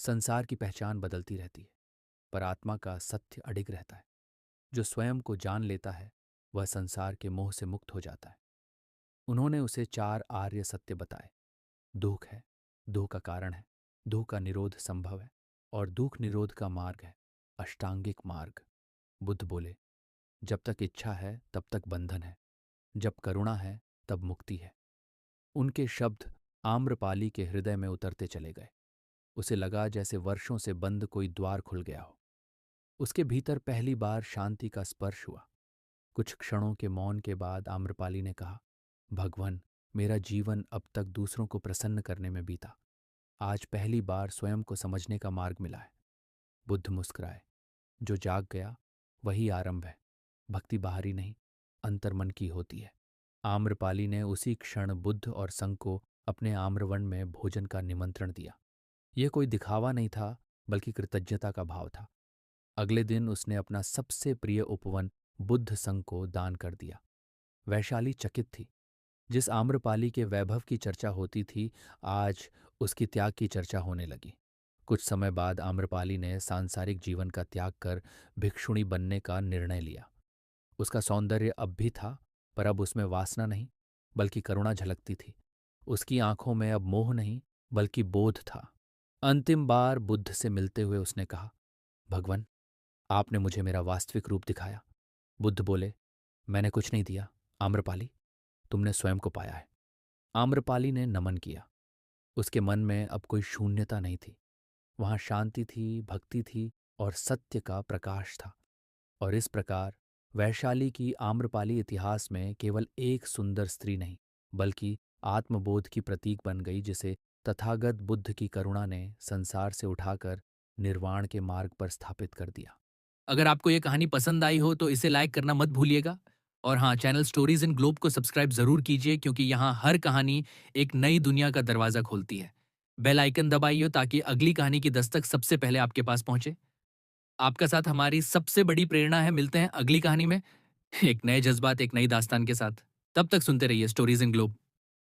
संसार की पहचान बदलती रहती है, पर आत्मा का सत्य अडिग रहता है। जो स्वयं को जान लेता है वह संसार के मोह से मुक्त हो जाता है। उन्होंने उसे चार आर्य सत्य बताए। दुख है, दुख का कारण है, दुख का निरोध संभव है और दुख निरोध का मार्ग है अष्टांगिक मार्ग। बुद्ध बोले, जब तक इच्छा है तब तक बंधन है, जब करुणा है तब मुक्ति है। उनके शब्द आम्रपाली के हृदय में उतरते चले गए। उसे लगा जैसे वर्षों से बंद कोई द्वार खुल गया हो। उसके भीतर पहली बार शांति का स्पर्श हुआ। कुछ क्षणों के मौन के बाद आम्रपाली ने कहा, भगवान, मेरा जीवन अब तक दूसरों को प्रसन्न करने में बीता। आज पहली बार स्वयं को समझने का मार्ग मिला है। बुद्ध मुस्कुराए, जो जाग गया वही आरंभ है। भक्ति बाहरी नहीं, अंतर्मन की होती है। आम्रपाली ने उसी क्षण बुद्ध और संघ को अपने आम्रवन में भोजन का निमंत्रण दिया। यह कोई दिखावा नहीं था, बल्कि कृतज्ञता का भाव था। अगले दिन उसने अपना सबसे प्रिय उपवन बुद्ध संघ को दान कर दिया। वैशाली चकित थी। जिस आम्रपाली के वैभव की चर्चा होती थी, आज उसकी त्याग की चर्चा होने लगी। कुछ समय बाद आम्रपाली ने सांसारिक जीवन का त्याग कर भिक्षुणी बनने का निर्णय लिया। उसका सौंदर्य अब भी था, पर अब उसमें वासना नहीं, बल्कि करुणा झलकती थी। उसकी आंखों में अब मोह नहीं, बल्कि बोध था। अंतिम बार बुद्ध से मिलते हुए उसने कहा, भगवान, आपने मुझे मेरा वास्तविक रूप दिखाया। बुद्ध बोले, मैंने कुछ नहीं दिया आम्रपाली, तुमने स्वयं को पाया है। आम्रपाली ने नमन किया। उसके मन में अब कोई शून्यता नहीं थी। वहां शांति थी, भक्ति थी और सत्य का प्रकाश था। और इस प्रकार वैशाली की आम्रपाली इतिहास में केवल एक सुंदर स्त्री नहीं, बल्कि आत्मबोध की प्रतीक बन गई, जिसे तथागत बुद्ध की करुणा ने संसार से उठाकर निर्वाण के मार्ग पर स्थापित कर दिया। अगर आपको ये कहानी पसंद आई हो तो इसे लाइक करना मत भूलिएगा। और हाँ, चैनल स्टोरीज इन ग्लोब को सब्सक्राइब जरूर कीजिए, क्योंकि यहाँ हर कहानी एक नई दुनिया का दरवाजा खोलती है। बेल आइकन दबाइए ताकि अगली कहानी की दस्तक सबसे पहले आपके पास पहुंचे। आपका साथ हमारी सबसे बड़ी प्रेरणा है। मिलते हैं अगली कहानी में एक नए जज्बात, एक नई दास्तान के साथ। तब तक सुनते रहिए स्टोरीज इन ग्लोब।